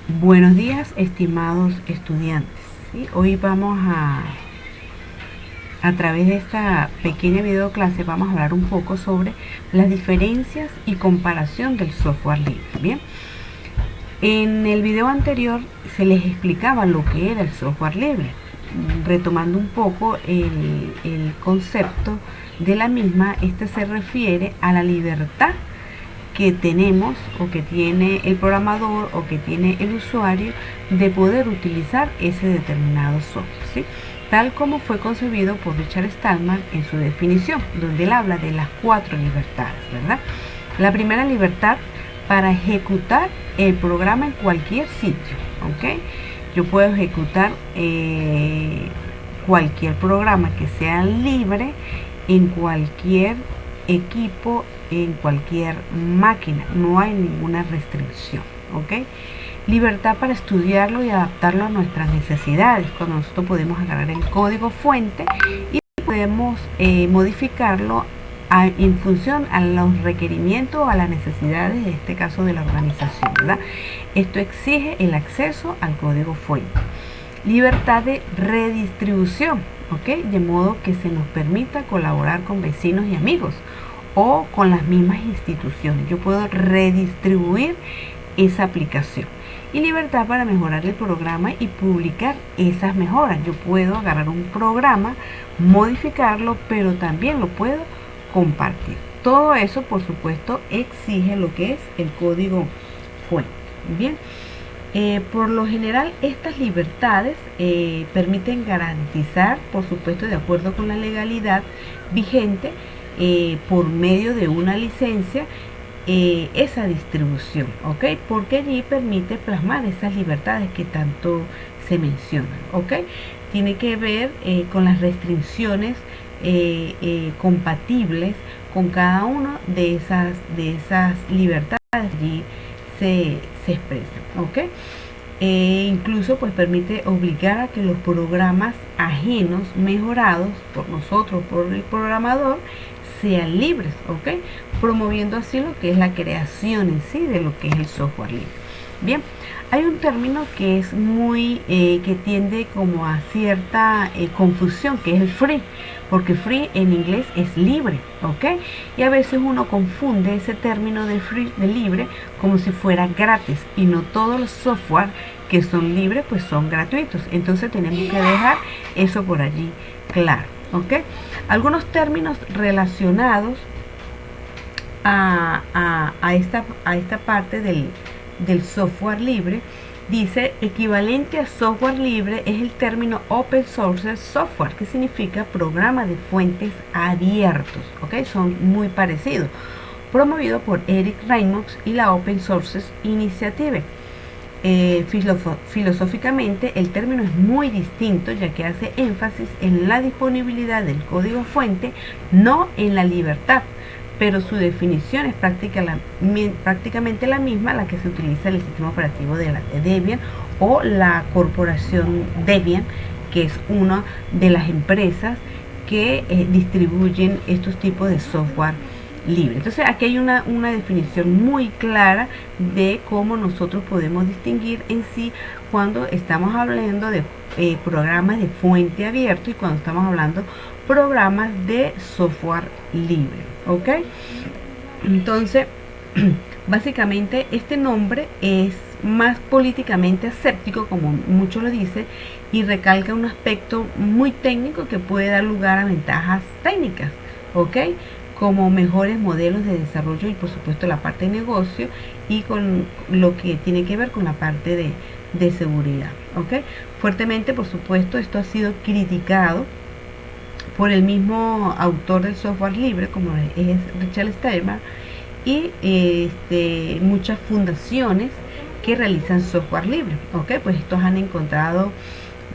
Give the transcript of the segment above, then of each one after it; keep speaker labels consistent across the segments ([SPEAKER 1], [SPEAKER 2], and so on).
[SPEAKER 1] Buenos días, estimados estudiantes. ¿Sí? Hoy vamos a través de esta pequeña video clase, vamos a hablar un poco sobre las diferencias y comparación del software libre. Bien, en el video anterior se les explicaba lo que era el software libre, retomando un poco el concepto de la misma. Este se refiere a la libertad que tenemos o que tiene el programador o que tiene el usuario de poder utilizar ese determinado software, ¿sí? Tal como fue concebido por Richard Stallman en su definición, donde él habla de las 4 libertades, ¿verdad? La primera libertad para ejecutar el programa en cualquier sitio, ¿ok? Yo puedo ejecutar cualquier programa que sea libre en cualquier equipo, en cualquier máquina, no hay ninguna restricción, ¿ok? Libertad para estudiarlo y adaptarlo a nuestras necesidades, cuando nosotros podemos agarrar el código fuente y podemos modificarlo en función a los requerimientos o a las necesidades, en este caso de la organización, ¿verdad? Esto exige el acceso al código fuente. Libertad de redistribución, ¿ok? De modo que se nos permita colaborar con vecinos y amigos o con las mismas instituciones. Yo puedo redistribuir esa aplicación. Y libertad para mejorar el programa y publicar esas mejoras. Yo puedo agarrar un programa, modificarlo, pero también lo puedo compartir. Todo eso, por supuesto, exige lo que es el código fuente. Bien. Por lo general, estas libertades permiten garantizar, por supuesto, de acuerdo con la legalidad vigente, por medio de una licencia, esa distribución, ¿ok? Porque allí permite plasmar esas libertades que tanto se mencionan, ¿ok? Tiene que ver con las restricciones compatibles con cada una de esas libertades allí se expresan, ¿ok? Incluso pues permite obligar a que los programas ajenos mejorados por nosotros, por el programador, sean libres, ¿ok? Promoviendo así lo que es la creación en sí de lo que es el software libre. Bien, hay un término que es muy, que tiende como a cierta confusión, que es el free, porque free en inglés es libre, ¿ok? Y a veces uno confunde ese término de free, de libre, como si fuera gratis, y no todos los software que son libres pues son gratuitos. Entonces tenemos que dejar eso por allí claro, ¿ok? Algunos términos relacionados a esta parte del software libre. Dice, equivalente a software libre es el término Open Source Software, que significa programa de fuentes abiertos, ¿ok? Son muy parecidos, promovido por Eric Reimers y la Open Source Initiative. Filosóficamente, el término es muy distinto, ya que hace énfasis en la disponibilidad del código fuente, no en la libertad, pero su definición es prácticamente la misma a la que se utiliza en el sistema operativo de Debian o la corporación Debian, que es una de las empresas que distribuyen estos tipos de software libre. Entonces aquí hay una definición muy clara de cómo nosotros podemos distinguir en sí cuando estamos hablando de programas de fuente abierto y cuando estamos hablando programas de software libre, ¿ok? Entonces, básicamente este nombre es más políticamente aséptico, como muchos lo dicen, y recalca un aspecto muy técnico que puede dar lugar a ventajas técnicas, ¿ok? Como mejores modelos de desarrollo y por supuesto la parte de negocio y con lo que tiene que ver con la parte de seguridad, ¿ok? Fuertemente, por supuesto, esto ha sido criticado por el mismo autor del software libre, como es Richard Stallman, y muchas fundaciones que realizan software libre, ¿ok? Pues estos han encontrado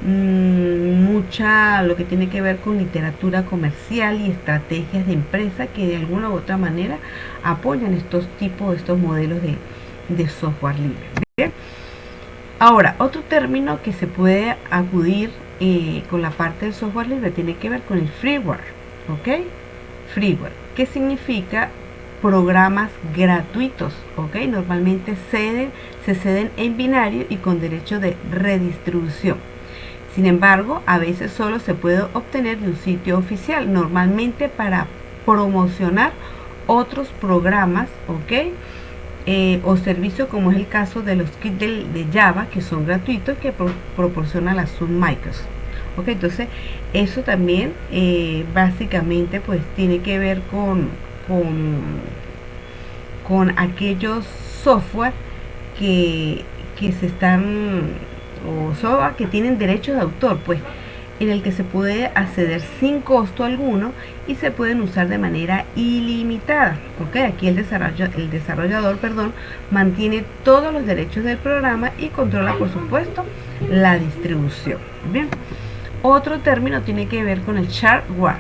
[SPEAKER 1] mucha lo que tiene que ver con literatura comercial y estrategias de empresa que de alguna u otra manera apoyan estos modelos de software libre. ¿Bien? Ahora, otro término que se puede acudir con la parte del software libre tiene que ver con el freeware, ¿ok? Freeware, que significa programas gratuitos, ¿ok? Normalmente se ceden en binario y con derecho de redistribución. Sin embargo, a veces solo se puede obtener de un sitio oficial, normalmente para promocionar otros programas, ¿ok? O servicios, como es el caso de los kits de Java, que son gratuitos, que proporciona la Sun Microsoft. ¿Ok? Entonces, eso también básicamente pues tiene que ver con aquellos software que se están, o software que tienen derechos de autor, pues en el que se puede acceder sin costo alguno y se pueden usar de manera ilimitada. ¿Ok? Aquí el desarrollador mantiene todos los derechos del programa y controla, por supuesto, la distribución. Bien. Otro término tiene que ver con el shareware.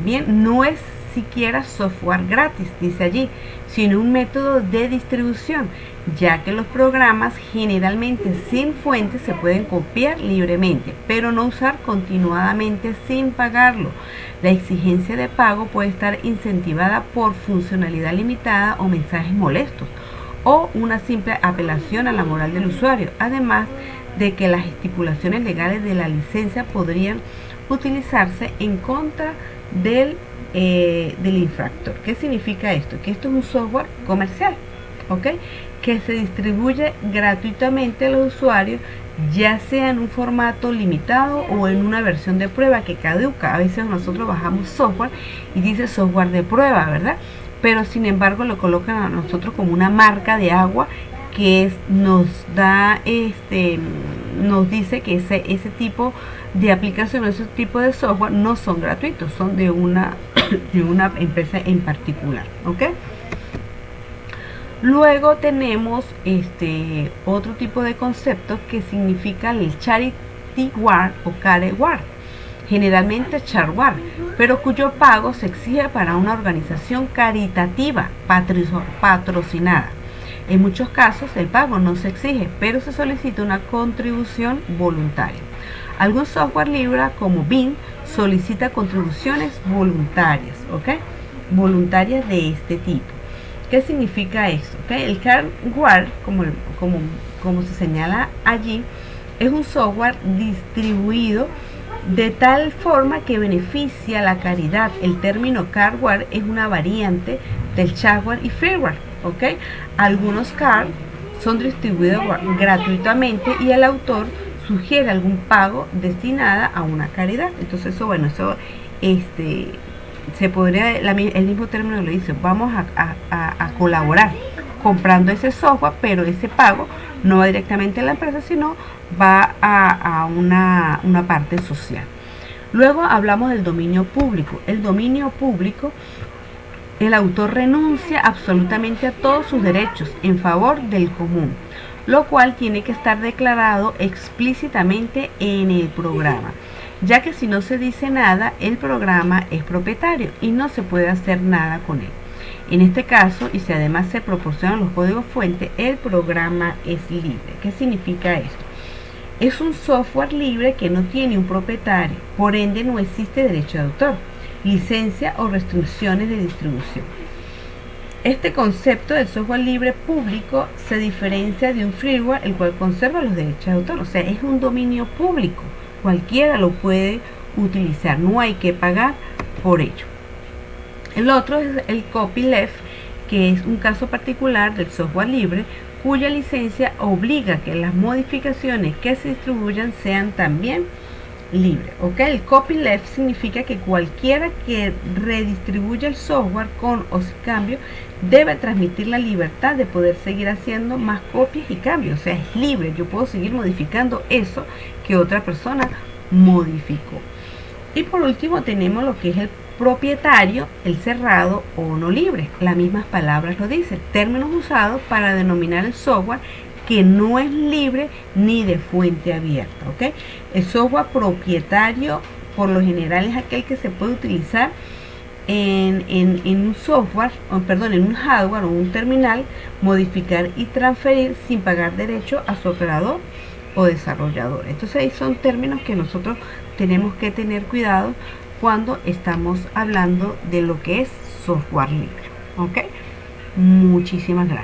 [SPEAKER 1] Bien, no es siquiera software gratis, dice allí, sino un método de distribución, ya que los programas generalmente sin fuente se pueden copiar libremente, pero no usar continuadamente sin pagarlo. La exigencia de pago puede estar incentivada por funcionalidad limitada o mensajes molestos, o una simple apelación a la moral del usuario, además de que las estipulaciones legales de la licencia podrían utilizarse en contra del infractor. ¿Qué significa esto? Que esto es un software comercial, ¿ok? Que se distribuye gratuitamente a los usuarios, ya sea en un formato limitado o en una versión de prueba que caduca. A veces nosotros bajamos software y dice software de prueba, ¿verdad? Pero sin embargo lo colocan a nosotros como una marca de agua que nos dice que ese tipo de aplicación, ese tipo de software no son gratuitos, son de una empresa en particular, ¿ok? Luego tenemos otro tipo de conceptos que significa el charityware o careware, generalmente shareware, pero cuyo pago se exige para una organización caritativa patrocinada. En muchos casos el pago no se exige, pero se solicita una contribución voluntaria. Algún software libre como Bing solicita contribuciones voluntarias, ¿ok? Voluntarias de este tipo. ¿Qué significa esto? ¿Okay? El shareware, como se señala allí, es un software distribuido de tal forma que beneficia la caridad. El término shareware es una variante del shareware y freeware, ¿ok? Algunos CAR son distribuidos gratuitamente y el autor sugiere algún pago destinada a una caridad. Entonces eso se podría, el mismo término lo dice, vamos a colaborar comprando ese software, pero ese pago no va directamente a la empresa, sino va a una parte social. Luego hablamos del dominio público. El dominio público, el autor renuncia absolutamente a todos sus derechos en favor del común, lo cual tiene que estar declarado explícitamente en el programa, ya que si no se dice nada, el programa es propietario y no se puede hacer nada con él. En este caso, y si además se proporcionan los códigos fuente, el programa es libre. ¿Qué significa esto? Es un software libre que no tiene un propietario, por ende no existe derecho de autor, licencia o restricciones de distribución. Este concepto del software libre público se diferencia de un freeware, el cual conserva los derechos de autor, o sea, es un dominio público, cualquiera lo puede utilizar, no hay que pagar por ello. El otro es el copyleft, que es un caso particular del software libre, cuya licencia obliga que las modificaciones que se distribuyan sean también libres. ¿Ok? El copyleft significa que cualquiera que redistribuya el software con o sin cambio debe transmitir la libertad de poder seguir haciendo más copias y cambios. O sea, es libre, yo puedo seguir modificando eso que otra persona modificó. Y por último tenemos lo que es el propietario, el cerrado o no libre. Las mismas palabras lo dicen, términos usados para denominar el software que no es libre ni de fuente abierta. ¿Ok? El software propietario por lo general es aquel que se puede utilizar en un software, en un hardware o un terminal, modificar y transferir sin pagar derecho a su operador o desarrollador. Entonces ahí son términos que nosotros tenemos que tener cuidado cuando estamos hablando de lo que es software libre. ¿ok? Muchísimas gracias.